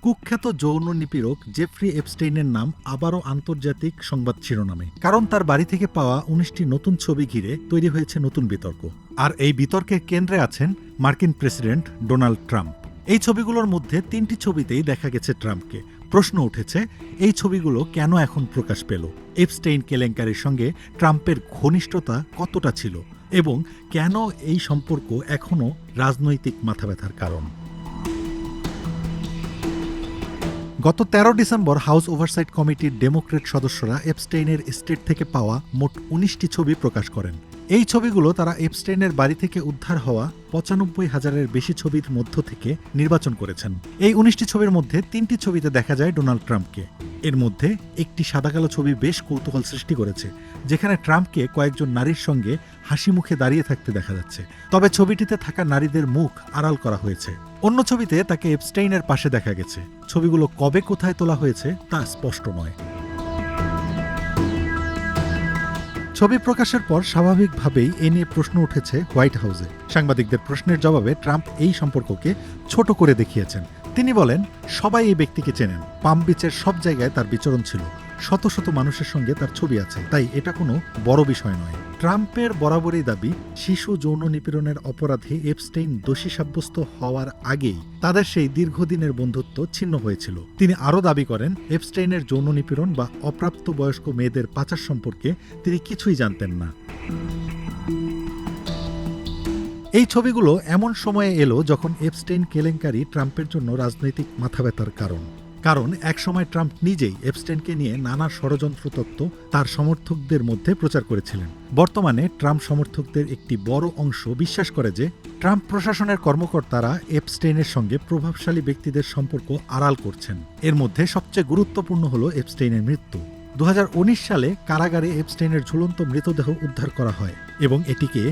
কুখ্যাত যৌন নিপীড়ক জেফ্রি এপস্টেইনের নাম আবারও আন্তর্জাতিক সংবাদ শিরোনামে, কারণ তার বাড়ি থেকে পাওয়া ১৯টি নতুন ছবি ঘিরে তৈরি হয়েছে নতুন বিতর্ক। আর এই বিতর্কের কেন্দ্রে আছেন মার্কিন প্রেসিডেন্ট ডোনাল্ড ট্রাম্প। এই ছবিগুলোর মধ্যে ৩টি ছবিতেই দেখা গেছে ট্রাম্পকে। প্রশ্ন উঠেছে, এই ছবিগুলো কেন এখন প্রকাশ পেল? এপস্টেইন কেলেঙ্কারির সঙ্গে ট্রাম্পের ঘনিষ্ঠতা কতটা ছিল এবং কেন এই সম্পর্ক এখনও রাজনৈতিক মাথাব্যথার কারণ? গত ১৩ ডিসেম্বর হাউস ওভারসাইট কমিটির ডেমোক্রেট সদস্যরা এপস্টেইনের এস্টেট থেকে পাওয়া মোট ১৯টি ছবি প্রকাশ করেন। এই ছবিগুলো তারা এপস্টেইনের বাড়ি থেকে উদ্ধার হওয়া ৯৫,০০০-এর বেশি ছবির মধ্য থেকে নির্বাচন করেছেন। এই ১৯টি ছবির মধ্যে ৩টি ছবিতে দেখা যায় ডোনাল্ড ট্রাম্পকে। এর মধ্যে একটি সাদাকালো ছবি বেশ কৌতূহল সৃষ্টি করেছে, যেখানে ট্রাম্পকে কয়েকজন নারীর সঙ্গে হাসি মুখে দাঁড়িয়ে থাকতে দেখা যাচ্ছে। তবে ছবিটিতে থাকা নারীদের মুখ আড়াল করা হয়েছে। অন্য ছবিতে তাকে এপস্টেইনের পাশে দেখা গেছে। ছবিগুলো কবে কোথায় তোলা হয়েছে তা স্পষ্ট নয়। ছবি প্রকাশের পর স্বাভাবিকভাবেই এ নিয়ে প্রশ্ন উঠেছে হোয়াইট হাউসে। সাংবাদিকদের প্রশ্নের জবাবে ট্রাম্প এই সম্পর্ককে ছোট করে দেখিয়েছেন। তিনি বলেন, সবাই এই ব্যক্তিকে চেনেন। পাম বিচের সব জায়গায় তার বিচরণ ছিল। শত শত মানুষের সঙ্গে তার ছবি আছে, তাই এটা কোনো বড় বিষয় নয়। ট্রাম্পের বরাবরই দাবি, শিশু যৌন নিপীড়নের অপরাধে এপস্টেইন দোষী সাব্যস্ত হওয়ার আগেই তাদের সেই দীর্ঘদিনের বন্ধুত্ব ছিন্ন হয়েছিল। তিনি আরও দাবি করেন, এপস্টেইনের যৌন নিপীড়ন বা অপ্রাপ্তবয়স্ক মেয়েদের পাচার সম্পর্কে তিনি কিছুই জানতেন না। এই ছবিগুলো এমন সময়ে এলো যখন এপস্টেইন কেলেঙ্কারি ট্রাম্পের জন্য রাজনৈতিক মাথাব্যথার কারণ একসময় ট্রাম্প নিজেই এপস্টেইনকে নিয়ে নানা ষড়যন্ত্র তত্ত্ব তার সমর্থকদের মধ্যে প্রচার করেছিলেন। বর্তমানে ট্রাম্প সমর্থকদের একটি বড় অংশ বিশ্বাস করে যে ট্রাম্প প্রশাসনের কর্মকর্তারা এপস্টেইনের সঙ্গে প্রভাবশালী ব্যক্তিদের সম্পর্ক আড়াল করছেন। এর মধ্যে সবচেয়ে গুরুত্বপূর্ণ হল এপস্টেইনের মৃত্যু। ২০১৯ সালে কারাগারে এপস্টেইনের ঝুলন্ত মৃতদেহ উদ্ধার করা হয় এবং এটিকে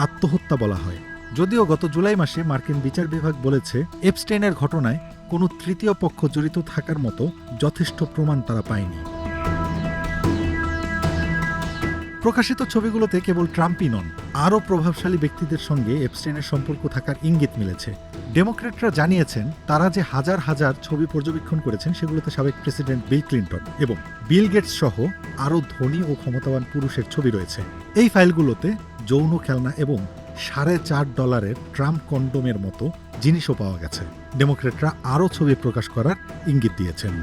আত্মহত্যা বলা হয়। যদিও গত জুলাই মাসে মার্কিন বিচার বিভাগ বলেছে, এপস্টেইনের ঘটনায় কোনো তৃতীয় পক্ষ জড়িত থাকার মতো যথেষ্ট প্রমাণ তারা পায়নি। প্রকাশিত ছবিগুলোতে কেবল ট্রাম্পই নন, আরও প্রভাবশালী ব্যক্তিদের সঙ্গে এপস্টেইনের সম্পর্ক থাকার ইঙ্গিত মিলেছে। ডেমোক্রেটরা জানিয়েছেন, তারা যে হাজার হাজার ছবি পর্যবেক্ষণ করেছেন সেগুলোতে সাবেক প্রেসিডেন্ট বিল ক্লিন্টন এবং বিল গেটস সহ আরও ধনী ও ক্ষমতাবান পুরুষের ছবি রয়েছে। এই ফাইলগুলোতে যৌন খেলনা এবং $4.৫ ট্রাম্প কন্ডোমের মতো জিনিসও পাওয়া গেছে। ডেমোক্রেটরা আরও ছবি প্রকাশ করার ইঙ্গিত দিয়েছেন।